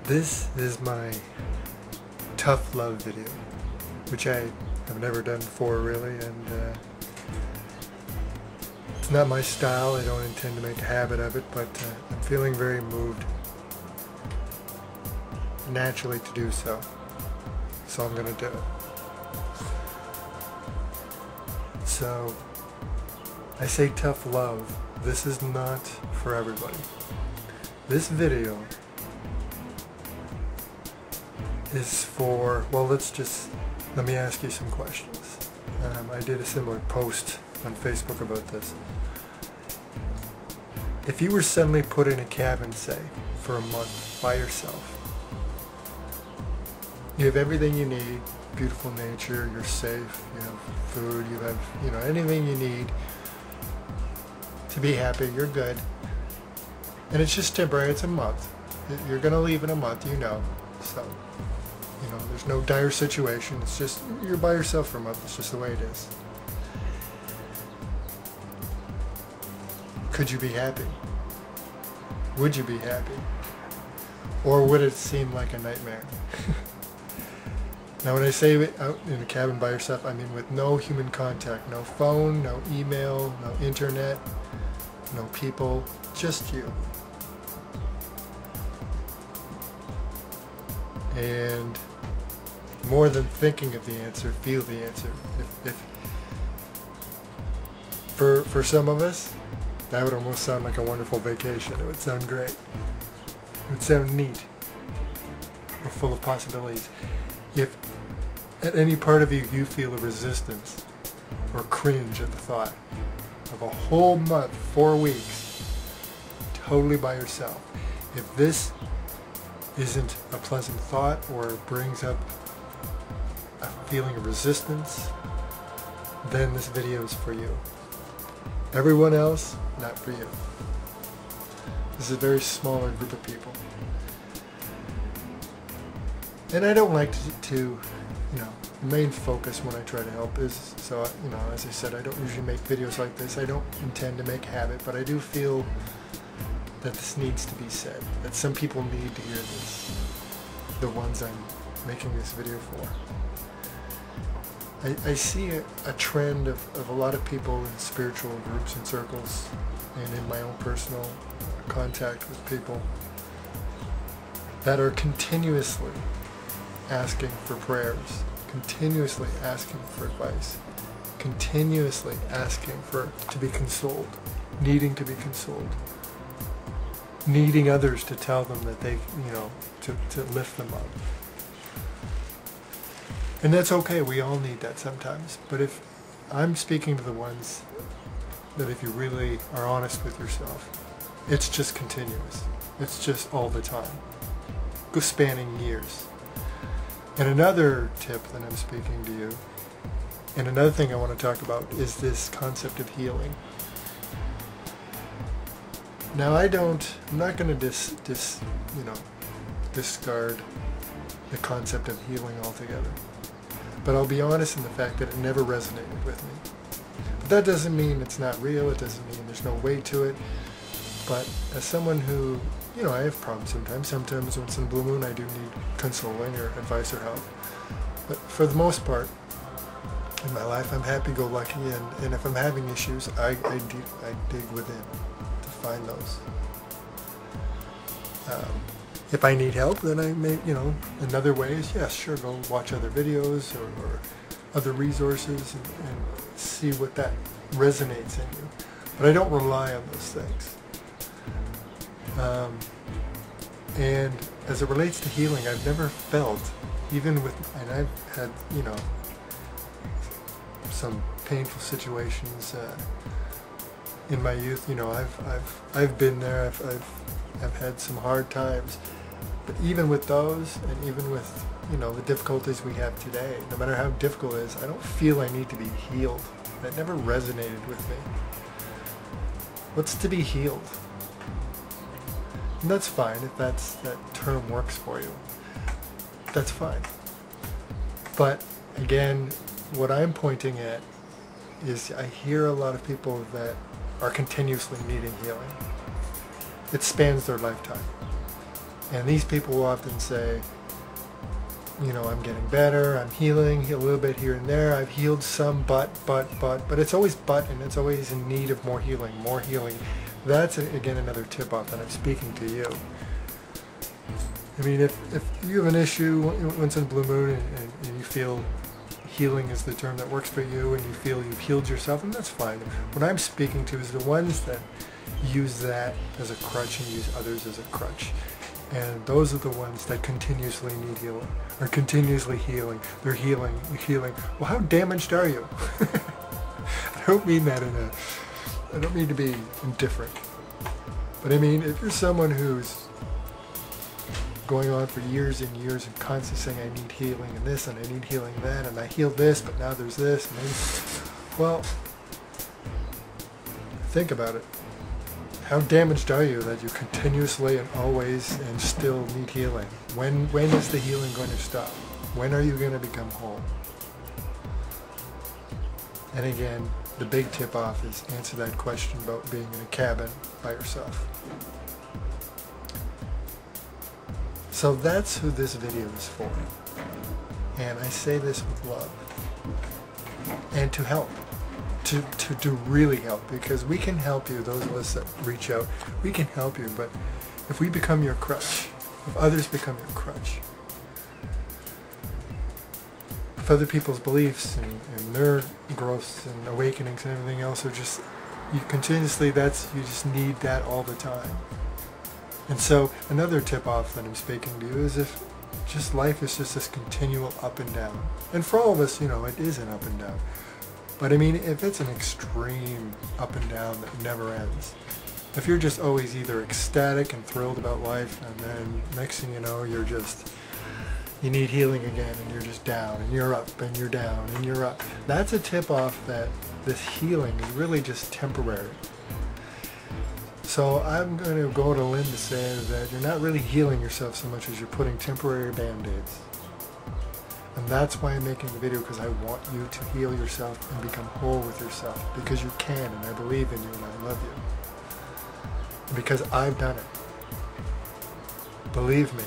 This is my tough love video, which I have never done before really, and it's not my style. I don't intend to make a habit of it, but I'm feeling very moved naturally to do so. So I'm going to do it. So I say tough love. This is not for everybody. This video is for, well, let me ask you some questions. I did a similar post on Facebook about this. If you were suddenly put in a cabin, say, for a month by yourself, you have everything you need, beautiful nature, you're safe, you have food, you have, anything you need to be happy, you're good. And it's just temporary, it's a month. You're going to leave in a month, so, there's no dire situation, it's just, you're by yourself for a month, it's just the way it is. Could you be happy? Would you be happy? Or would it seem like a nightmare? Now when I say out in a cabin by yourself, I mean with no human contact, no phone, no email, no internet, no people, just you. And more than thinking of the answer, feel the answer. For some of us, that would almost sound like a wonderful vacation. It would sound great. It would sound neat. We're full of possibilities. If at any part of you feel a resistance or cringe at the thought of a whole month, 4 weeks, totally by yourself, if this isn't a pleasant thought or brings up a feeling of resistance, then this video is for you. Everyone else, not for you. This is a very smaller group of people. And I don't like to the main focus when I try to help is, so, as I said, I don't usually make videos like this. I don't intend to make a habit, but I do feel that this needs to be said, that some people need to hear this, the ones I'm making this video for. I see a trend of a lot of people in spiritual groups and circles, and in my own personal contact with people, that are continuously asking for prayers, continuously asking for advice, continuously asking to be consoled, needing to be consoled, needing others to tell them that they, to lift them up. And that's okay, we all need that sometimes. But if I'm speaking to the ones that if you really are honest with yourself, it's just continuous. It's just all the time. Go spanning years. And another tip that I'm speaking to you, and another thing I want to talk about is this concept of healing. Now I'm not going to discard the concept of healing altogether. But I'll be honest in the fact that it never resonated with me. But that doesn't mean it's not real, it doesn't mean there's no way to it. But as someone who, I have problems sometimes. Sometimes once in a blue moon I do need consoling or advice or help. But for the most part, in my life I'm happy-go-lucky, and if I'm having issues, I dig within to find those. If I need help, then I may, in other ways, yes, sure, go watch other videos or other resources and see what that resonates in you. But I don't rely on those things. And as it relates to healing, I've never felt, and I've had, some painful situations in my youth. I've been there. I've had some hard times. But even with those, and even with, the difficulties we have today, no matter how difficult it is, I don't feel I need to be healed. That never resonated with me. What's to be healed? And that's fine if that term works for you. That's fine. But again, what I'm pointing at is I hear a lot of people that are continuously needing healing. It spans their lifetime. And these people will often say, you know, I'm getting better, I'm healing a little bit here and there, I've healed some, but it's always but, and it's always in need of more healing, more healing. That's, again, another tip-off that I'm speaking to you. I mean, if you have an issue once in a blue moon and you feel healing is the term that works for you and you feel you've healed yourself, and that's fine. What I'm speaking to is the ones that use that as a crutch and use others as a crutch. And those are the ones that continuously need healing, or continuously healing. They're healing. Well, how damaged are you? I don't mean that I don't mean to be indifferent. But I mean, if you're someone who's going on for years and years and constantly saying, I need healing in this and I need healing that, and I healed this, but now there's this, and well, think about it. How damaged are you that you continuously and always and still need healing? When is the healing going to stop? When are you going to become whole? And again, the big tip-off is answer that question about being in a cabin by yourself. So that's who this video is for. And I say this with love. And to help. To really help, because we can help you, those of us that reach out, we can help you, but if we become your crutch, if others become your crutch, if other people's beliefs and their growths and awakenings and everything else are just, you continuously, you just need that all the time. And so another tip off that I'm speaking to you is if just life is just this continual up and down. And for all of us, you know, it is an up and down. But I mean, if it's an extreme up and down that never ends, if you're just always either ecstatic and thrilled about life, and then next thing you know, you need healing again, and you're just down, and you're up, and you're down, and you're up. That's a tip-off that this healing is really just temporary. So I'm going to go to Lynn to say that you're not really healing yourself so much as you're putting temporary band-aids. And that's why I'm making the video, because I want you to heal yourself and become whole with yourself, because you can, and I believe in you, and I love you. And because I've done it. Believe me,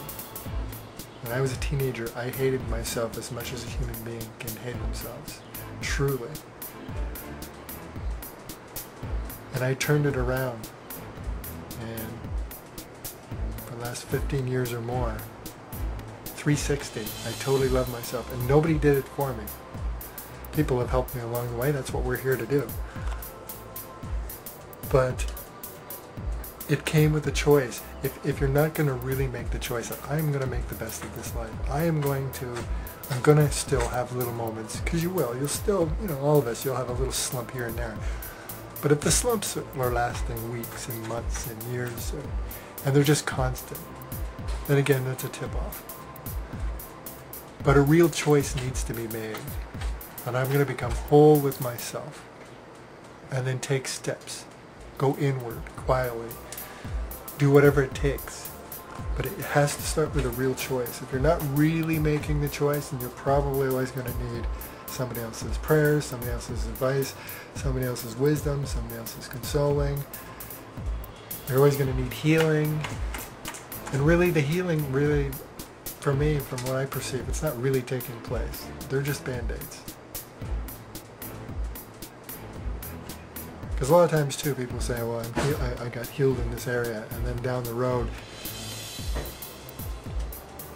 when I was a teenager, I hated myself as much as a human being can hate themselves. Truly. And I turned it around. And for the last 15 years or more, 360. I totally love myself, and nobody did it for me. People have helped me along the way. That's what we're here to do. But it came with a choice. If you're not going to really make the choice that I'm going to make the best of this life, I'm going to still have little moments, because you will. You'll still, you know, all of us, you'll have a little slump here and there. But if the slumps are lasting weeks and months and years, and they're just constant, then again, that's a tip-off. But a real choice needs to be made. And I'm going to become whole with myself. And then take steps. Go inward, quietly. Do whatever it takes. But it has to start with a real choice. If you're not really making the choice, then you're probably always going to need somebody else's prayers, somebody else's advice, somebody else's wisdom, somebody else's consoling. You're always going to need healing. And really, the healing really, for me, from what I perceive, it's not really taking place. They're just band-aids. Because a lot of times, too, people say, well, I got healed in this area, and then down the road,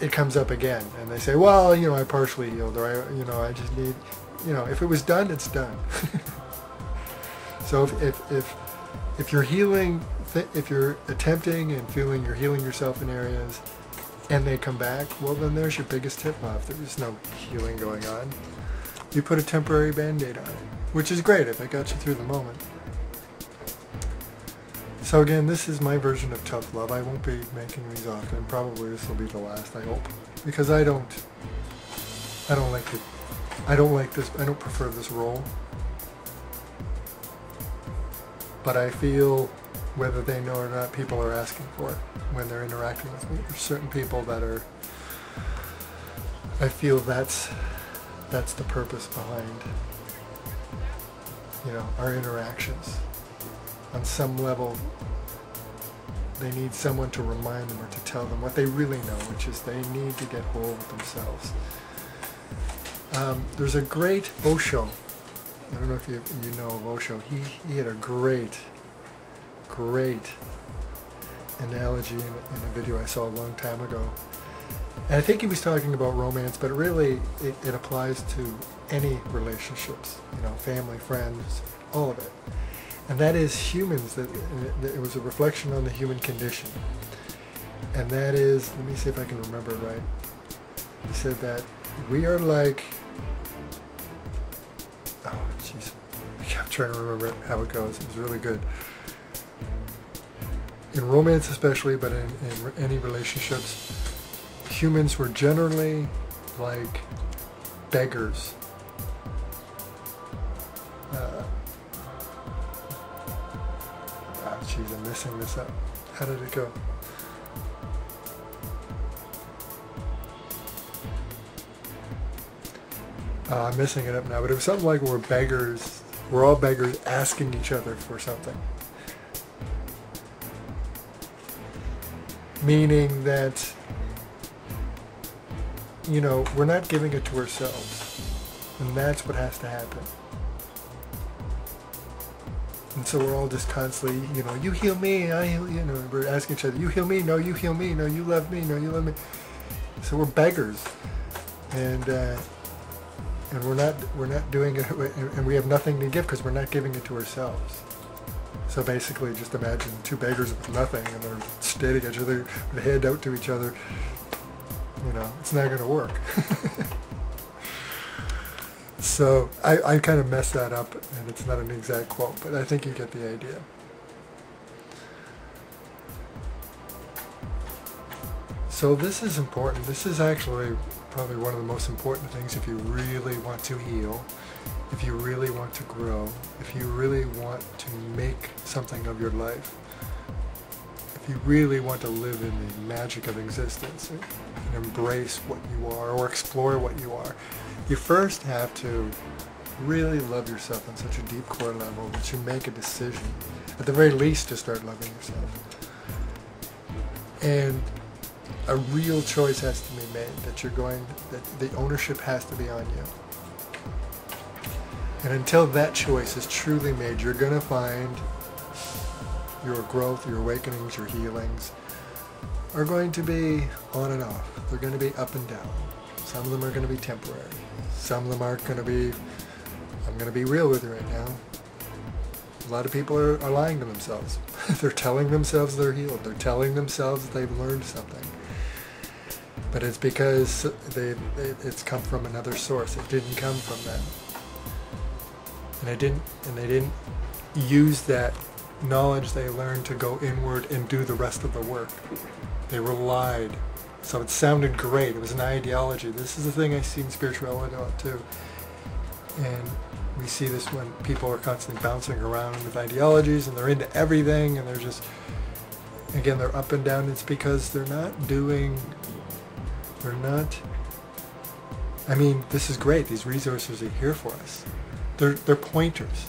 it comes up again. And they say, well, you know, I partially healed, or, I just need, you know, if it was done, it's done. So if you're healing, if you're attempting and feeling you're healing yourself in areas, and they come back, well, then there's your biggest tip-off. There's no healing going on. You put a temporary band-aid on it, which is great if it got you through the moment. So again, this is my version of tough love. I won't be making these often. Probably this will be the last, I hope. Because I don't like it. I don't like this. I don't prefer this role. But I feel, whether they know or not, people are asking for it when they're interacting with me. There's certain people that are, I feel that's the purpose behind, you know, our interactions. On some level, they need someone to remind them or to tell them what they really know, which is they need to get whole with themselves. There's a great Osho. I don't know if you know of Osho. He had a great analogy in a video I saw a long time ago. And I think he was talking about romance, but really it applies to any relationships, family, friends, all of it. And that is humans, that it was a reflection on the human condition. And that is, let me see if I can remember it right. He said that we are like, oh jeez, I'm trying to remember how it goes. It was really good. In romance especially, but in any relationships, humans were generally like beggars. Jeez, I'm messing this up. How did it go? I'm messing it up now, but it was something like we're beggars. We're all beggars asking each other for something. Meaning that, we're not giving it to ourselves. And that's what has to happen. And so we're all just constantly, you heal me, I heal you. We're asking each other, you heal me, no, you heal me, no, you love me, no, you love me. So we're beggars, and we're not doing it, and we have nothing to give because we're not giving it to ourselves. So basically, just imagine two beggars with nothing, and they're staring at each other with a hand out to each other. It's not going to work. So I kind of messed that up, and it's not an exact quote, but I think you get the idea. So this is important. This is actually probably one of the most important things if you really want to heal, if you really want to grow, if you really want to make something of your life, if you really want to live in the magic of existence and embrace what you are or explore what you are. You first have to really love yourself on such a deep core level that you make a decision, at the very least, to start loving yourself. And a real choice has to be made that the ownership has to be on you. And until that choice is truly made, you're going to find your growth, your awakenings, your healings are going to be on and off. They're going to be up and down. Some of them are going to be temporary. Some of them aren't going to be, I'm going to be real with you right now. A lot of people are lying to themselves. They're telling themselves they're healed. They're telling themselves they've learned something. But it's because it's come from another source. It didn't come from them. And they didn't use that knowledge they learned to go inward and do the rest of the work. They relied. So it sounded great. It was an ideology. This is the thing I see in spirituality a lot too. And we see this when people are constantly bouncing around with ideologies and they're into everything and they're just, again, they're up and down. It's because they're not, I mean, this is great. These resources are here for us. They're pointers.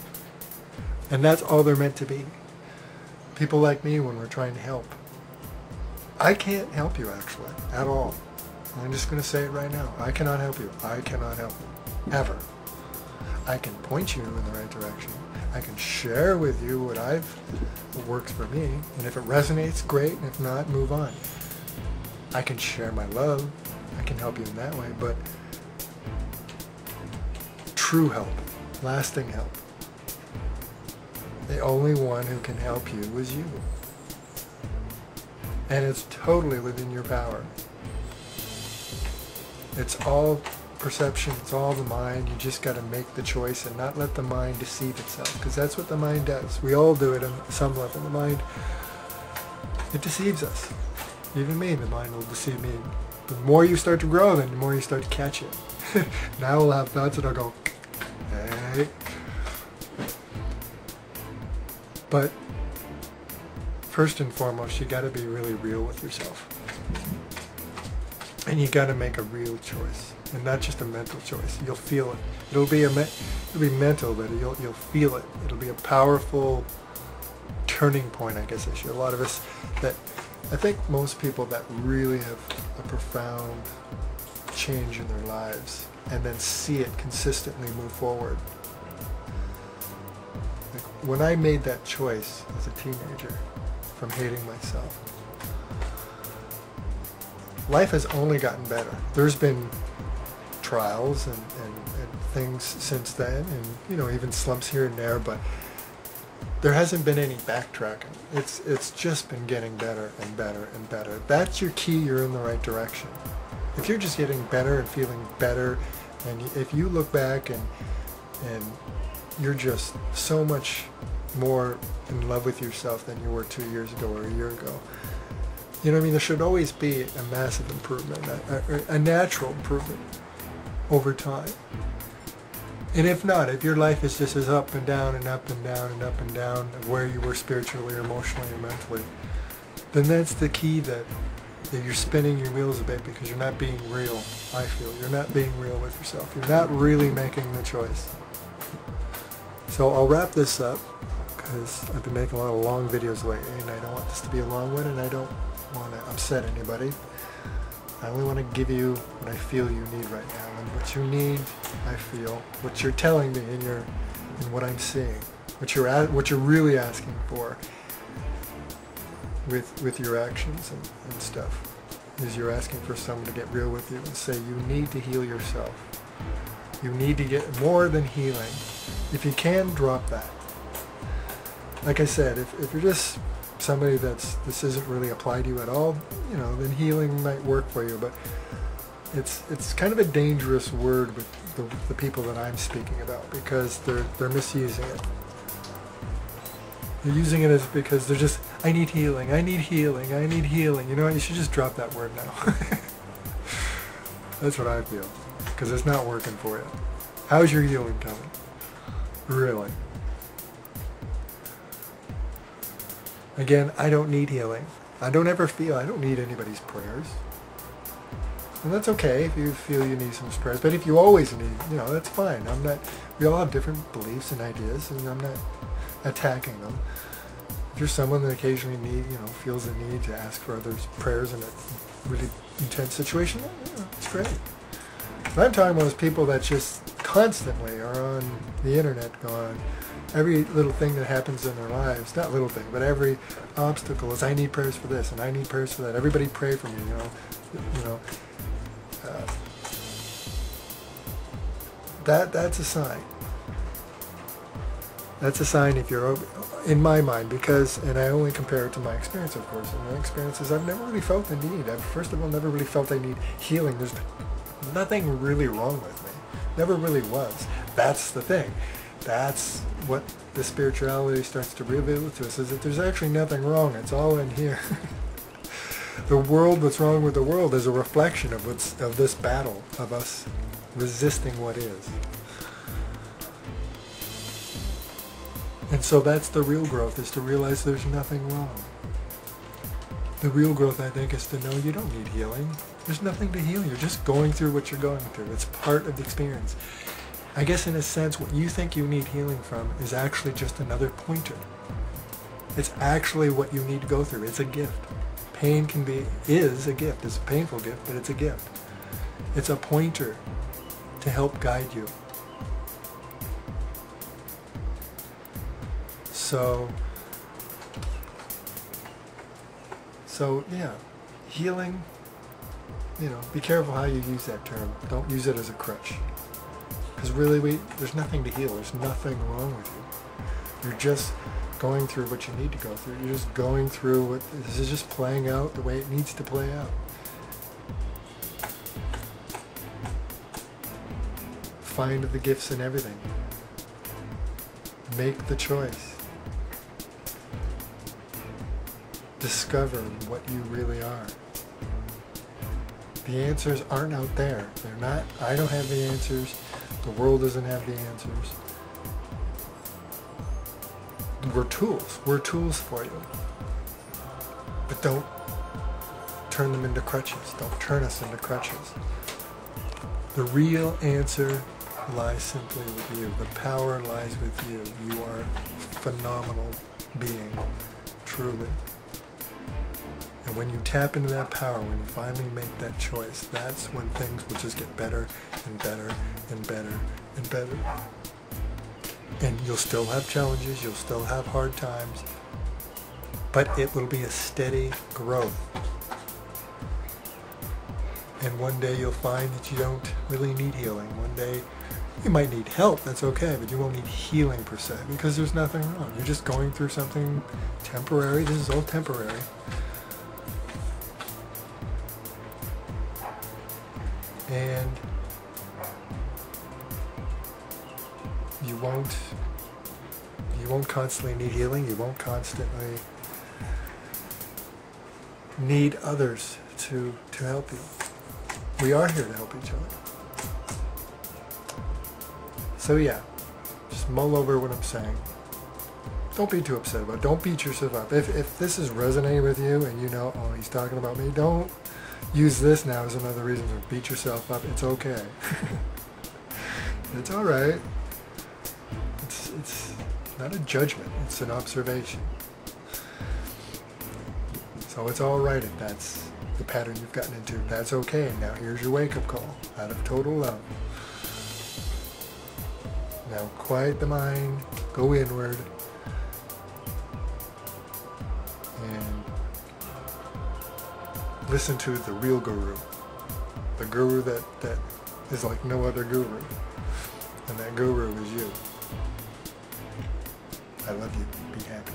And that's all they're meant to be. People like me, when we're trying to help. I can't help you, actually, at all. I'm just going to say it right now. I cannot help you. I cannot help you. Ever. I can point you in the right direction. I can share with you what works for me. And if it resonates, great. And if not, move on. I can share my love. I can help you in that way. But true help, lasting help, the only one who can help you is you. And it's totally within your power. It's all perception, it's all the mind. You just got to make the choice and not let the mind deceive itself, because that's what the mind does. We all do it on some level. The mind, it deceives us. Even me, the mind will deceive me. The more you start to grow, then the more you start to catch it. Now we'll have thoughts that'll go, hey. But first and foremost, you got to be really real with yourself. And you got to make a real choice, and not just a mental choice. You'll feel it. It'll be mental, but you'll feel it. It'll be a powerful turning point, I guess I should. A lot of us that, I think most people that really have a profound change in their lives and then see it consistently move forward. Like when I made that choice as a teenager from hating myself, life has only gotten better. There's been trials and things since then, and you know, even slumps here and there, but there hasn't been any backtracking. It's just been getting better and better and better. That's your key. You're in the right direction. If you're just getting better and feeling better, and if you look back and you're just so much more in love with yourself than you were 2 years ago or a year ago, you know what I mean? There should always be a massive improvement, a natural improvement over time. And if not, if your life is just as up and down and up and down and up and down of where you were spiritually or emotionally or mentally, then that's the key, that you're spinning your wheels a bit because you're not being real, I feel. You're not being real with yourself. You're not really making the choice. So I'll wrap this up because I've been making a lot of long videos lately and I don't want this to be a long one and I don't want to upset anybody. I only want to give you what I feel you need right now, and what you need, I feel, what you're telling me in what I'm seeing, what you're really asking for with your actions and stuff, is you're asking for someone to get real with you and say you need to heal yourself. You need to get more than healing. If you can, drop that. Like I said, if you're just somebody this isn't really applied to you at all, you know, then healing might work for you, but it's kind of a dangerous word with the people that I'm speaking about, because they're misusing it. They're using it as because they're just, I need healing, I need healing, I need healing. You know what, you should just drop that word now. That's what I feel, because it's not working for you. How's your healing coming? Really? Again, I don't need healing. I don't ever feel I don't need anybody's prayers. And that's okay if you feel you need some prayers. But if you always need, you know, that's fine. I'm not, we all have different beliefs and ideas, and I'm not attacking them. If you're someone that occasionally feels the need to ask for others' prayers in a really intense situation, it's great. What I'm talking about is people that just constantly are on the internet going, every little thing that happens in their lives, not little thing, but every obstacle is, I need prayers for this and I need prayers for that. Everybody pray for me, that's a sign. That's a sign if you're, in my mind, because, and I only compare it to my experience, of course. And my experience is I've never really felt the need. I've, first of all, never really felt I need healing. There's nothing really wrong with me. Never really was. That's the thing. That's what the spirituality starts to reveal to us, is that there's actually nothing wrong. It's all in here. The world, what's wrong with the world, is a reflection of this battle of us resisting what is. And so that's the real growth, is to realize there's nothing wrong. The real growth, I think, is to know you don't need healing. There's nothing to heal. You're just going through what you're going through. It's part of the experience. I guess in a sense, what you think you need healing from is actually just another pointer. It's actually what you need to go through. It's a gift. Pain is a gift. It's a painful gift, but it's a gift. It's a pointer to help guide you. So yeah, healing, be careful how you use that term. Don't use it as a crutch. Because really, there's nothing to heal. There's nothing wrong with you. You're just going through what you need to go through. You're just going through what, this is just playing out the way it needs to play out. Find the gifts in everything. Make the choice. Discover what you really are. The answers aren't out there. They're not. I don't have the answers. The world doesn't have the answers. We're tools. We're tools for you. But don't turn them into crutches. Don't turn us into crutches. The real answer lies simply with you. The power lies with you. You are phenomenal being, truly. And when you tap into that power, when you finally make that choice, that's when things will just get better and better and better and better. And you'll still have challenges, you'll still have hard times, but it will be a steady growth. And one day you'll find that you don't really need healing. One day you might need help, that's okay, but you won't need healing per se, because there's nothing wrong. You're just going through something temporary. This is all temporary. And you won't constantly need healing. You won't constantly need others to help you. We are here to help each other. So yeah, just mull over what I'm saying. Don't be too upset about it. Don't beat yourself up. If this is resonating with you and you know, oh, he's talking about me, don't use this now as another reason to beat yourself up. It's okay. It's all right. It's not a judgment. It's an observation. So it's all right if that's the pattern you've gotten into. That's okay. Now here's your wake-up call out of total love. Now quiet the mind, go inward, and listen to the real guru. The guru that is like no other guru. And that guru is you. I love you. Be happy.